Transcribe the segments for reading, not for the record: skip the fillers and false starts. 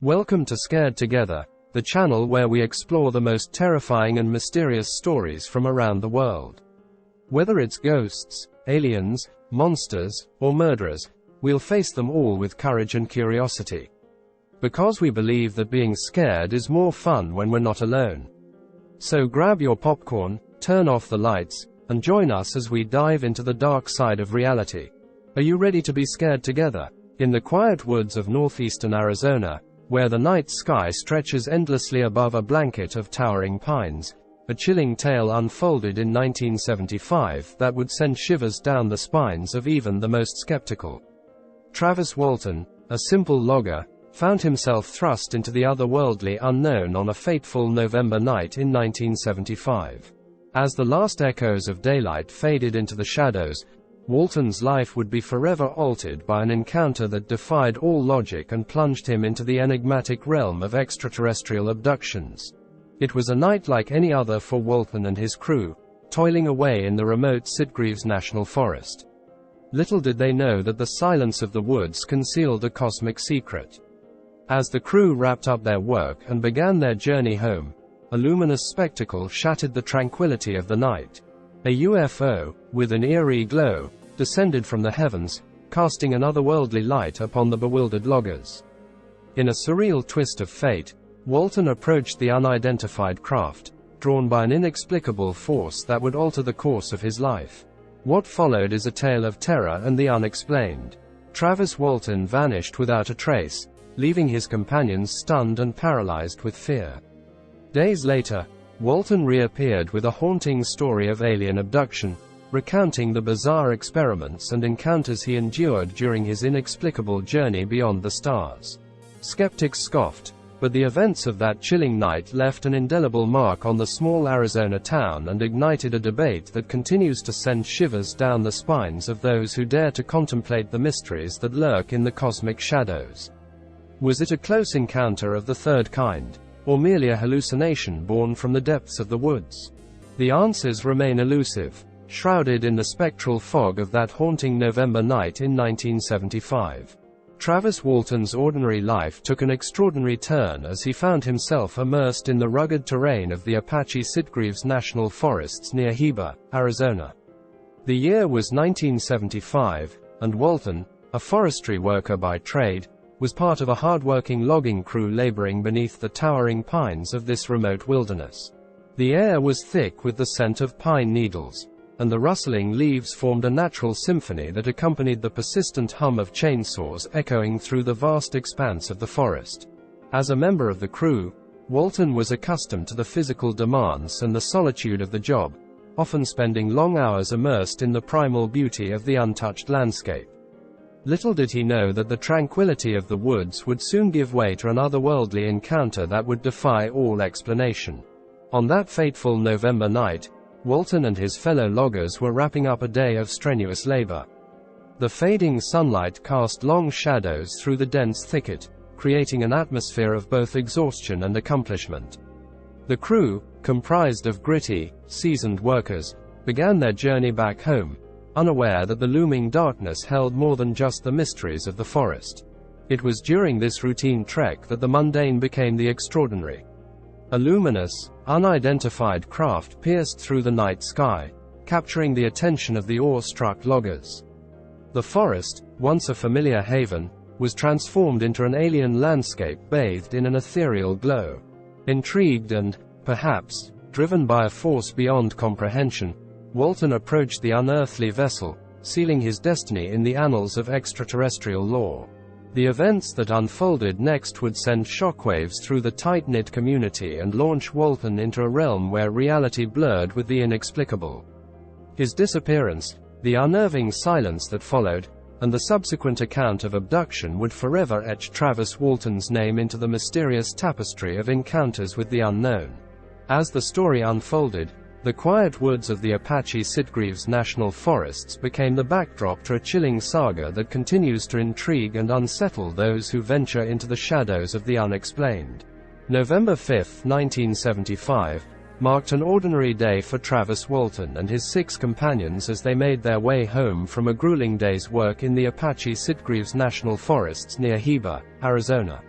Welcome to Scared Together, the channel where we explore the most terrifying and mysterious stories from around the world. Whether it's ghosts, aliens, monsters, or murderers, we'll face them all with courage and curiosity. Because we believe that being scared is more fun when we're not alone. So grab your popcorn, turn off the lights, and join us as we dive into the dark side of reality. Are you ready to be scared together? In the quiet woods of northeastern Arizona, where the night sky stretches endlessly above a blanket of towering pines, a chilling tale unfolded in 1975 that would send shivers down the spines of even the most skeptical. Travis Walton, a simple logger, found himself thrust into the otherworldly unknown on a fateful November night in 1975. As the last echoes of daylight faded into the shadows, Walton's life would be forever altered by an encounter that defied all logic and plunged him into the enigmatic realm of extraterrestrial abductions. It was a night like any other for Walton and his crew, toiling away in the remote Sitgreaves National Forest. Little did they know that the silence of the woods concealed a cosmic secret. As the crew wrapped up their work and began their journey home, a luminous spectacle shattered the tranquility of the night. A UFO, with an eerie glow, descended from the heavens, casting an otherworldly light upon the bewildered loggers. In a surreal twist of fate, Walton approached the unidentified craft, drawn by an inexplicable force that would alter the course of his life. What followed is a tale of terror and the unexplained. Travis Walton vanished without a trace, leaving his companions stunned and paralyzed with fear. Days later, Walton reappeared with a haunting story of alien abduction, recounting the bizarre experiments and encounters he endured during his inexplicable journey beyond the stars. Skeptics scoffed, but the events of that chilling night left an indelible mark on the small Arizona town and ignited a debate that continues to send shivers down the spines of those who dare to contemplate the mysteries that lurk in the cosmic shadows. Was it a close encounter of the third kind, or merely a hallucination born from the depths of the woods? The answers remain elusive, shrouded in the spectral fog of that haunting November night in 1975. Travis Walton's ordinary life took an extraordinary turn as he found himself immersed in the rugged terrain of the Apache-Sitgreaves National Forests near Heber, Arizona. The year was 1975, and Walton, a forestry worker by trade, was part of a hard-working logging crew laboring beneath the towering pines of this remote wilderness. The air was thick with the scent of pine needles, and the rustling leaves formed a natural symphony that accompanied the persistent hum of chainsaws echoing through the vast expanse of the forest. As a member of the crew, Walton was accustomed to the physical demands and the solitude of the job, often spending long hours immersed in the primal beauty of the untouched landscape. Little did he know that the tranquility of the woods would soon give way to an otherworldly encounter that would defy all explanation. On that fateful November night, Walton and his fellow loggers were wrapping up a day of strenuous labor. The fading sunlight cast long shadows through the dense thicket, creating an atmosphere of both exhaustion and accomplishment. The crew, comprised of gritty, seasoned workers, began their journey back home, unaware that the looming darkness held more than just the mysteries of the forest. It was during this routine trek that the mundane became the extraordinary. A luminous, unidentified craft pierced through the night sky, capturing the attention of the awe-struck loggers. The forest, once a familiar haven, was transformed into an alien landscape bathed in an ethereal glow. Intrigued and, perhaps, driven by a force beyond comprehension, Walton approached the unearthly vessel, sealing his destiny in the annals of extraterrestrial lore. The events that unfolded next would send shockwaves through the tight-knit community and launch Walton into a realm where reality blurred with the inexplicable. His disappearance, the unnerving silence that followed, and the subsequent account of abduction would forever etch Travis Walton's name into the mysterious tapestry of encounters with the unknown. As the story unfolded, the quiet woods of the Apache-Sitgreaves National Forests became the backdrop to a chilling saga that continues to intrigue and unsettle those who venture into the shadows of the unexplained. November 5, 1975, marked an ordinary day for Travis Walton and his 6 companions as they made their way home from a grueling day's work in the Apache-Sitgreaves National Forests near Heber, Arizona.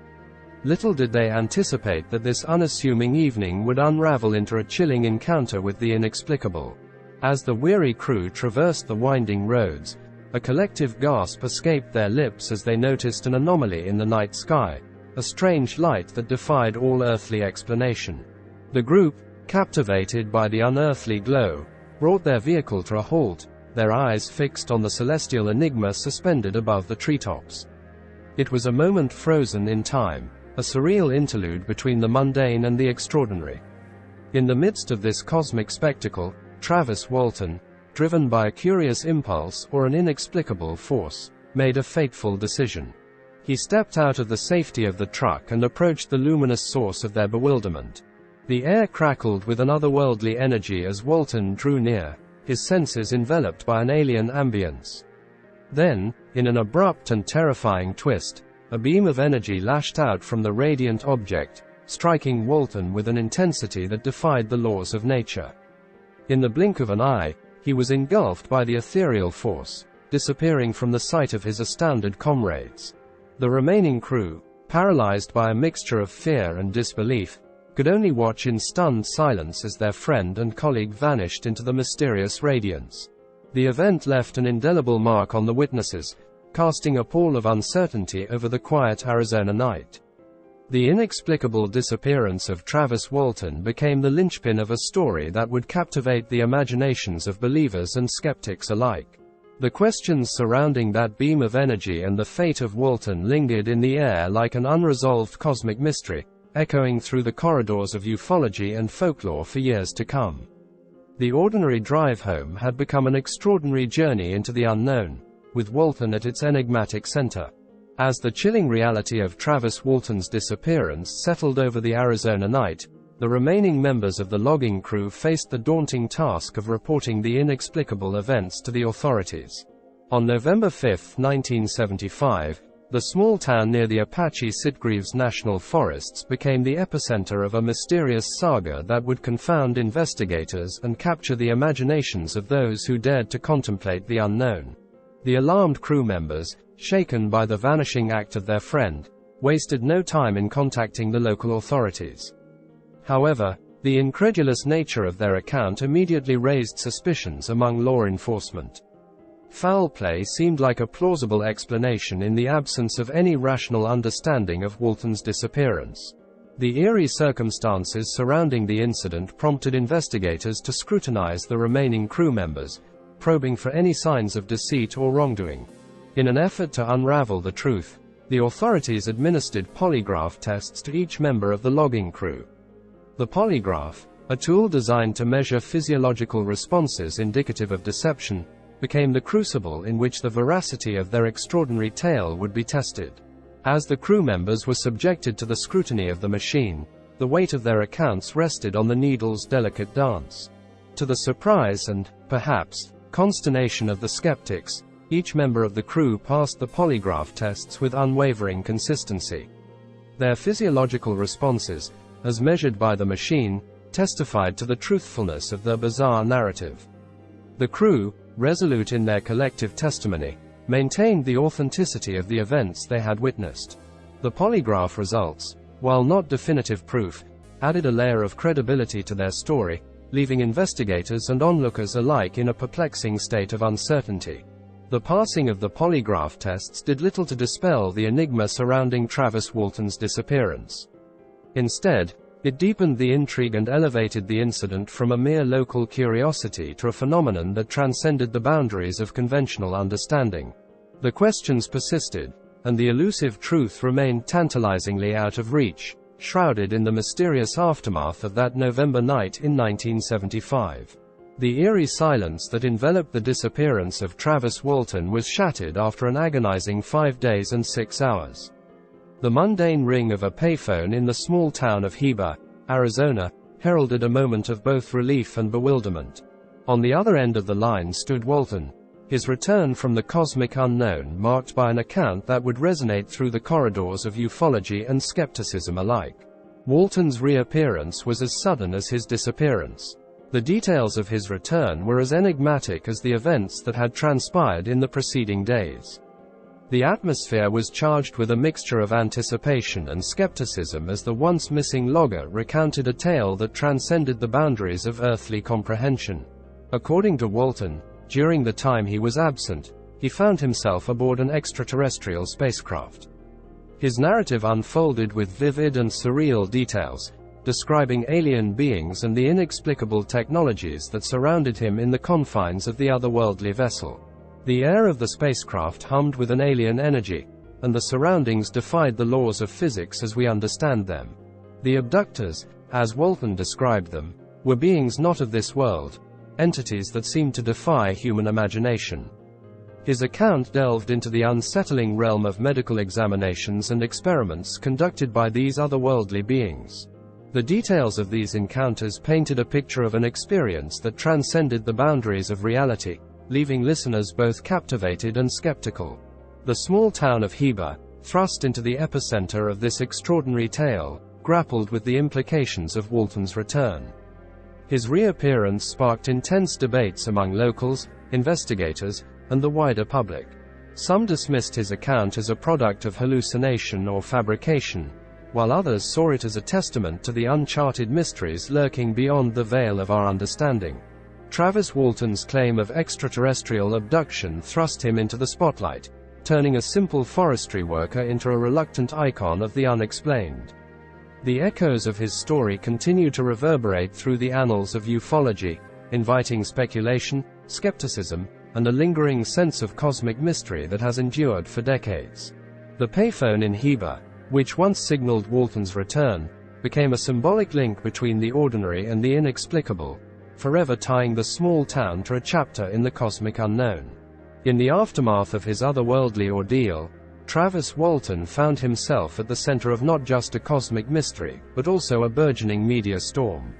Little did they anticipate that this unassuming evening would unravel into a chilling encounter with the inexplicable. As the weary crew traversed the winding roads, a collective gasp escaped their lips as they noticed an anomaly in the night sky, a strange light that defied all earthly explanation. The group, captivated by the unearthly glow, brought their vehicle to a halt, their eyes fixed on the celestial enigma suspended above the treetops. It was a moment frozen in time, a surreal interlude between the mundane and the extraordinary. In the midst of this cosmic spectacle, Travis Walton, driven by a curious impulse or an inexplicable force, made a fateful decision. He stepped out of the safety of the truck and approached the luminous source of their bewilderment. The air crackled with an otherworldly energy as Walton drew near, his senses enveloped by an alien ambience. Then, in an abrupt and terrifying twist, a beam of energy lashed out from the radiant object, striking Walton with an intensity that defied the laws of nature. In the blink of an eye, he was engulfed by the ethereal force, disappearing from the sight of his astounded comrades. The remaining crew, paralyzed by a mixture of fear and disbelief, could only watch in stunned silence as their friend and colleague vanished into the mysterious radiance. The event left an indelible mark on the witnesses, casting a pall of uncertainty over the quiet Arizona night. The inexplicable disappearance of Travis Walton became the linchpin of a story that would captivate the imaginations of believers and skeptics alike. The questions surrounding that beam of energy and the fate of Walton lingered in the air like an unresolved cosmic mystery, echoing through the corridors of ufology and folklore for years to come. The ordinary drive home had become an extraordinary journey into the unknown, with Walton at its enigmatic center. As the chilling reality of Travis Walton's disappearance settled over the Arizona night, the remaining members of the logging crew faced the daunting task of reporting the inexplicable events to the authorities. On November 5, 1975, the small town near the Apache-Sitgreaves National Forests became the epicenter of a mysterious saga that would confound investigators and capture the imaginations of those who dared to contemplate the unknown. The alarmed crew members, shaken by the vanishing act of their friend, wasted no time in contacting the local authorities. However, the incredulous nature of their account immediately raised suspicions among law enforcement. Foul play seemed like a plausible explanation in the absence of any rational understanding of Walton's disappearance. The eerie circumstances surrounding the incident prompted investigators to scrutinize the remaining crew members, probing for any signs of deceit or wrongdoing. In an effort to unravel the truth, the authorities administered polygraph tests to each member of the logging crew. The polygraph, a tool designed to measure physiological responses indicative of deception, became the crucible in which the veracity of their extraordinary tale would be tested. As the crew members were subjected to the scrutiny of the machine, the weight of their accounts rested on the needle's delicate dance. To the surprise and, perhaps, consternation of the skeptics, each member of the crew passed the polygraph tests with unwavering consistency. Their physiological responses, as measured by the machine, testified to the truthfulness of their bizarre narrative. The crew, resolute in their collective testimony, maintained the authenticity of the events they had witnessed. The polygraph results, while not definitive proof, added a layer of credibility to their story, leaving investigators and onlookers alike in a perplexing state of uncertainty. The passing of the polygraph tests did little to dispel the enigma surrounding Travis Walton's disappearance. Instead, it deepened the intrigue and elevated the incident from a mere local curiosity to a phenomenon that transcended the boundaries of conventional understanding. The questions persisted, and the elusive truth remained tantalizingly out of reach, shrouded in the mysterious aftermath of that November night in 1975. The eerie silence that enveloped the disappearance of Travis Walton was shattered after an agonizing 5 days and 6 hours. The mundane ring of a payphone in the small town of Heber, Arizona, heralded a moment of both relief and bewilderment. On the other end of the line stood Walton, his return from the cosmic unknown marked by an account that would resonate through the corridors of ufology and skepticism alike. Walton's reappearance was as sudden as his disappearance. The details of his return were as enigmatic as the events that had transpired in the preceding days. The atmosphere was charged with a mixture of anticipation and skepticism as the once missing logger recounted a tale that transcended the boundaries of earthly comprehension. According to Walton, during the time he was absent, he found himself aboard an extraterrestrial spacecraft. His narrative unfolded with vivid and surreal details, describing alien beings and the inexplicable technologies that surrounded him in the confines of the otherworldly vessel. The air of the spacecraft hummed with an alien energy, and the surroundings defied the laws of physics as we understand them. The abductors, as Walton described them, were beings not of this world, entities that seemed to defy human imagination. His account delved into the unsettling realm of medical examinations and experiments conducted by these otherworldly beings. The details of these encounters painted a picture of an experience that transcended the boundaries of reality, leaving listeners both captivated and skeptical. The small town of Heba, thrust into the epicenter of this extraordinary tale, grappled with the implications of Walton's return. His reappearance sparked intense debates among locals, investigators, and the wider public. Some dismissed his account as a product of hallucination or fabrication, while others saw it as a testament to the uncharted mysteries lurking beyond the veil of our understanding. Travis Walton's claim of extraterrestrial abduction thrust him into the spotlight, turning a simple forestry worker into a reluctant icon of the unexplained. The echoes of his story continue to reverberate through the annals of ufology, inviting speculation, skepticism, and a lingering sense of cosmic mystery that has endured for decades. The payphone in Heba, which once signaled Walton's return, became a symbolic link between the ordinary and the inexplicable, forever tying the small town to a chapter in the cosmic unknown. In the aftermath of his otherworldly ordeal, Travis Walton found himself at the center of not just a cosmic mystery, but also a burgeoning media storm.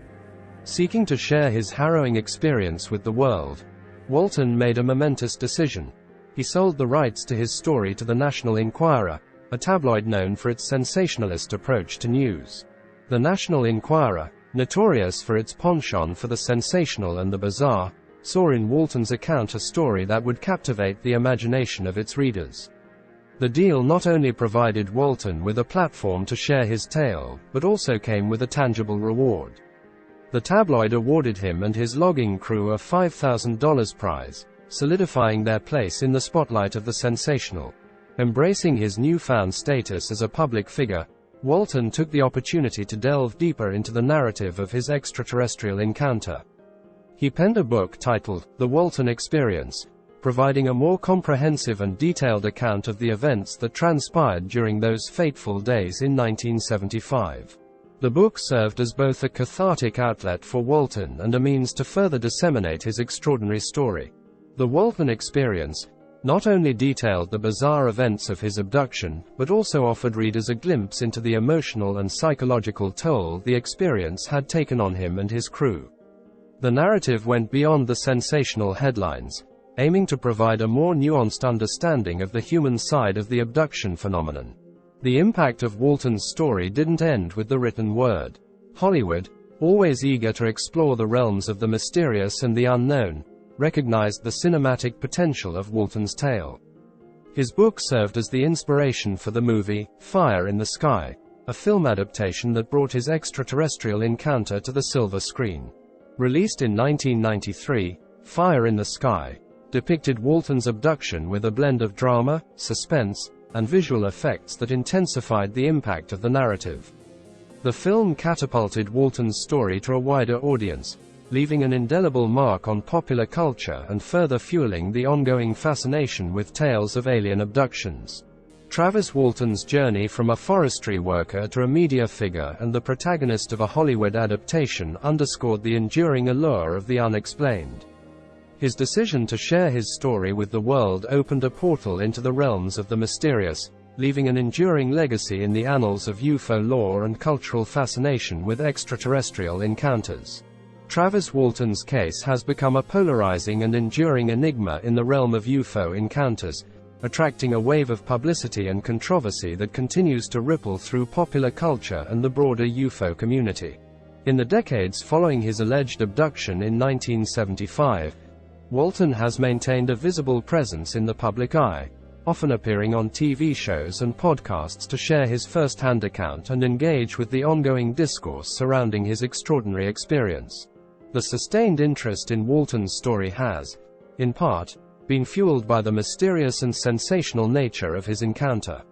Seeking to share his harrowing experience with the world, Walton made a momentous decision. He sold the rights to his story to the National Enquirer, a tabloid known for its sensationalist approach to news. The National Enquirer, notorious for its penchant for the sensational and the bizarre, saw in Walton's account a story that would captivate the imagination of its readers. The deal not only provided Walton with a platform to share his tale, but also came with a tangible reward. The tabloid awarded him and his logging crew a $5,000 prize, solidifying their place in the spotlight of the sensational. Embracing his newfound status as a public figure, Walton took the opportunity to delve deeper into the narrative of his extraterrestrial encounter. He penned a book titled The Walton Experience, providing a more comprehensive and detailed account of the events that transpired during those fateful days in 1975. The book served as both a cathartic outlet for Walton and a means to further disseminate his extraordinary story. The Walton Experience not only detailed the bizarre events of his abduction, but also offered readers a glimpse into the emotional and psychological toll the experience had taken on him and his crew. The narrative went beyond the sensational headlines, aiming to provide a more nuanced understanding of the human side of the abduction phenomenon. The impact of Walton's story didn't end with the written word. Hollywood, always eager to explore the realms of the mysterious and the unknown, recognized the cinematic potential of Walton's tale. His book served as the inspiration for the movie, Fire in the Sky, a film adaptation that brought his extraterrestrial encounter to the silver screen. Released in 1993, Fire in the Sky depicted Walton's abduction with a blend of drama, suspense, and visual effects that intensified the impact of the narrative. The film catapulted Walton's story to a wider audience, leaving an indelible mark on popular culture and further fueling the ongoing fascination with tales of alien abductions. Travis Walton's journey from a forestry worker to a media figure and the protagonist of a Hollywood adaptation underscored the enduring allure of the unexplained. His decision to share his story with the world opened a portal into the realms of the mysterious, leaving an enduring legacy in the annals of UFO lore and cultural fascination with extraterrestrial encounters. Travis Walton's case has become a polarizing and enduring enigma in the realm of UFO encounters, attracting a wave of publicity and controversy that continues to ripple through popular culture and the broader UFO community. In the decades following his alleged abduction in 1975, Walton has maintained a visible presence in the public eye, often appearing on TV shows and podcasts to share his first-hand account and engage with the ongoing discourse surrounding his extraordinary experience. The sustained interest in Walton's story has, in part, been fueled by the mysterious and sensational nature of his encounter.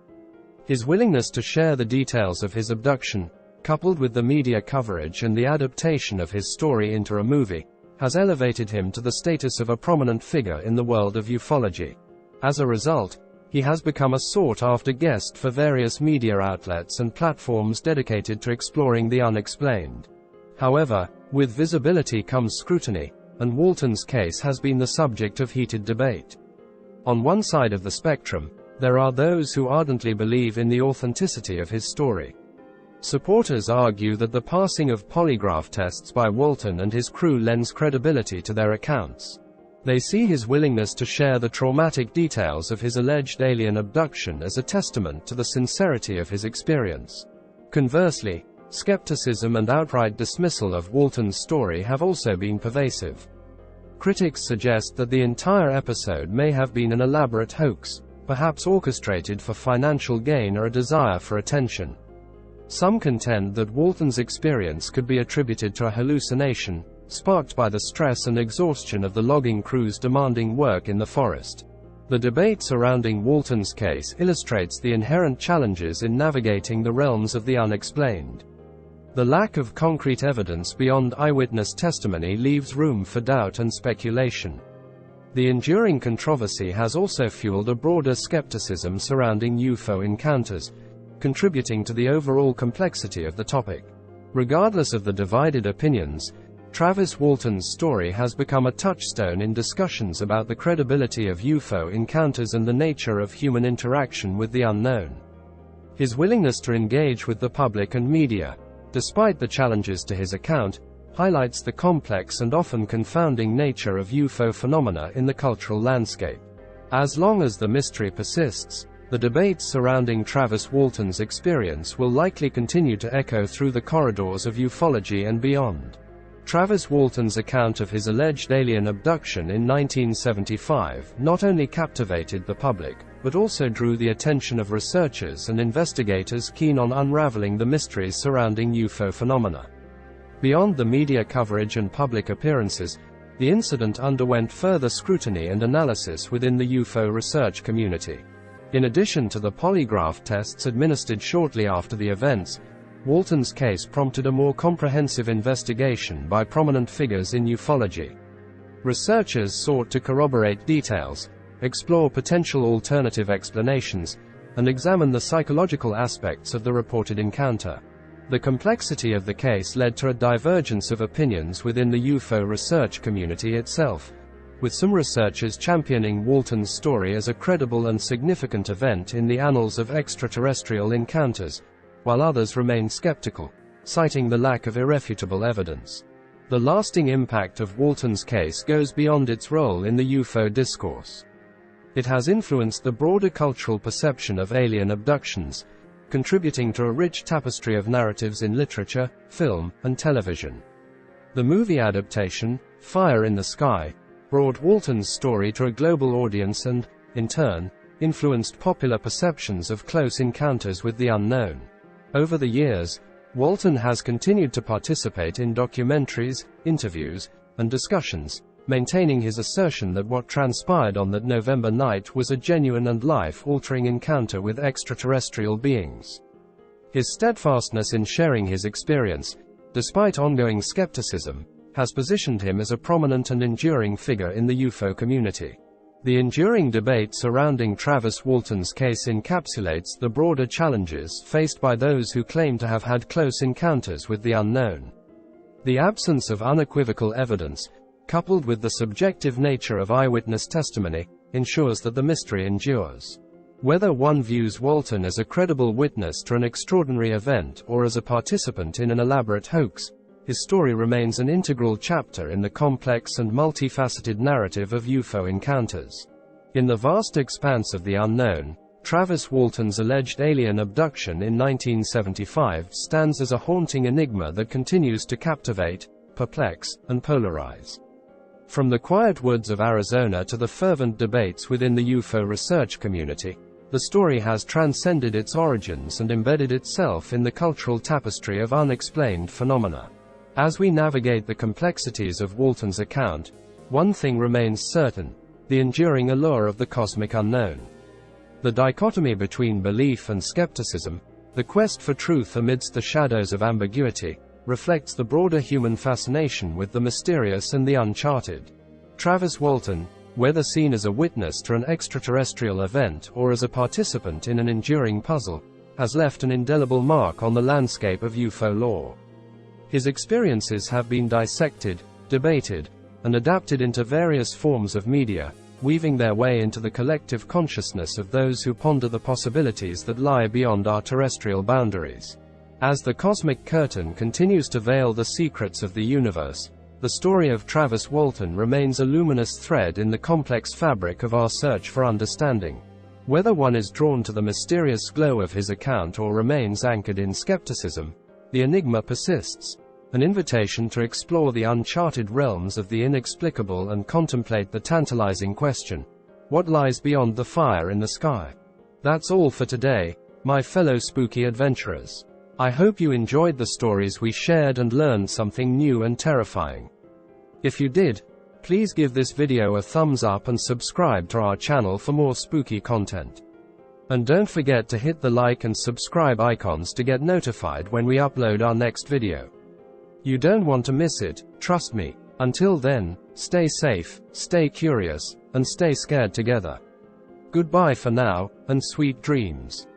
His willingness to share the details of his abduction, coupled with the media coverage and the adaptation of his story into a movie, has elevated him to the status of a prominent figure in the world of ufology. As a result, he has become a sought-after guest for various media outlets and platforms dedicated to exploring the unexplained. However, with visibility comes scrutiny, and Walton's case has been the subject of heated debate. On one side of the spectrum, there are those who ardently believe in the authenticity of his story. Supporters argue that the passing of polygraph tests by Walton and his crew lends credibility to their accounts. They see his willingness to share the traumatic details of his alleged alien abduction as a testament to the sincerity of his experience. Conversely, skepticism and outright dismissal of Walton's story have also been pervasive. Critics suggest that the entire episode may have been an elaborate hoax, perhaps orchestrated for financial gain or a desire for attention. Some contend that Walton's experience could be attributed to a hallucination, sparked by the stress and exhaustion of the logging crews demanding work in the forest. The debate surrounding Walton's case illustrates the inherent challenges in navigating the realms of the unexplained. The lack of concrete evidence beyond eyewitness testimony leaves room for doubt and speculation. The enduring controversy has also fueled a broader skepticism surrounding UFO encounters, contributing to the overall complexity of the topic. Regardless of the divided opinions, Travis Walton's story has become a touchstone in discussions about the credibility of UFO encounters and the nature of human interaction with the unknown. His willingness to engage with the public and media, despite the challenges to his account, highlights the complex and often confounding nature of UFO phenomena in the cultural landscape. As long as the mystery persists, the debates surrounding Travis Walton's experience will likely continue to echo through the corridors of ufology and beyond. Travis Walton's account of his alleged alien abduction in 1975 not only captivated the public, but also drew the attention of researchers and investigators keen on unraveling the mysteries surrounding UFO phenomena. Beyond the media coverage and public appearances, the incident underwent further scrutiny and analysis within the UFO research community. In addition to the polygraph tests administered shortly after the events, Walton's case prompted a more comprehensive investigation by prominent figures in ufology. Researchers sought to corroborate details, explore potential alternative explanations, and examine the psychological aspects of the reported encounter. The complexity of the case led to a divergence of opinions within the UFO research community itself, with some researchers championing Walton's story as a credible and significant event in the annals of extraterrestrial encounters, while others remain skeptical, citing the lack of irrefutable evidence. The lasting impact of Walton's case goes beyond its role in the UFO discourse. It has influenced the broader cultural perception of alien abductions, contributing to a rich tapestry of narratives in literature, film, and television. The movie adaptation, Fire in the Sky, brought Walton's story to a global audience and, in turn, influenced popular perceptions of close encounters with the unknown. Over the years, Walton has continued to participate in documentaries, interviews, and discussions, maintaining his assertion that what transpired on that November night was a genuine and life-altering encounter with extraterrestrial beings. His steadfastness in sharing his experience, despite ongoing skepticism, has positioned him as a prominent and enduring figure in the UFO community. The enduring debate surrounding Travis Walton's case encapsulates the broader challenges faced by those who claim to have had close encounters with the unknown. The absence of unequivocal evidence, coupled with the subjective nature of eyewitness testimony, ensures that the mystery endures. Whether one views Walton as a credible witness to an extraordinary event or as a participant in an elaborate hoax, his story remains an integral chapter in the complex and multifaceted narrative of UFO encounters. In the vast expanse of the unknown, Travis Walton's alleged alien abduction in 1975 stands as a haunting enigma that continues to captivate, perplex, and polarize. From the quiet woods of Arizona to the fervent debates within the UFO research community, the story has transcended its origins and embedded itself in the cultural tapestry of unexplained phenomena. As we navigate the complexities of Walton's account, one thing remains certain: the enduring allure of the cosmic unknown. The dichotomy between belief and skepticism, the quest for truth amidst the shadows of ambiguity, reflects the broader human fascination with the mysterious and the uncharted. Travis Walton, whether seen as a witness to an extraterrestrial event or as a participant in an enduring puzzle, has left an indelible mark on the landscape of UFO lore. His experiences have been dissected, debated, and adapted into various forms of media, weaving their way into the collective consciousness of those who ponder the possibilities that lie beyond our terrestrial boundaries. As the cosmic curtain continues to veil the secrets of the universe, the story of Travis Walton remains a luminous thread in the complex fabric of our search for understanding. Whether one is drawn to the mysterious glow of his account or remains anchored in skepticism, the enigma persists, an invitation to explore the uncharted realms of the inexplicable and contemplate the tantalizing question: what lies beyond the fire in the sky? That's all for today, my fellow spooky adventurers. I hope you enjoyed the stories we shared and learned something new and terrifying. If you did, please give this video a thumbs up and subscribe to our channel for more spooky content. And don't forget to hit the like and subscribe icons to get notified when we upload our next video. You don't want to miss it, trust me. Until then, stay safe, stay curious, and stay scared together. Goodbye for now, and sweet dreams.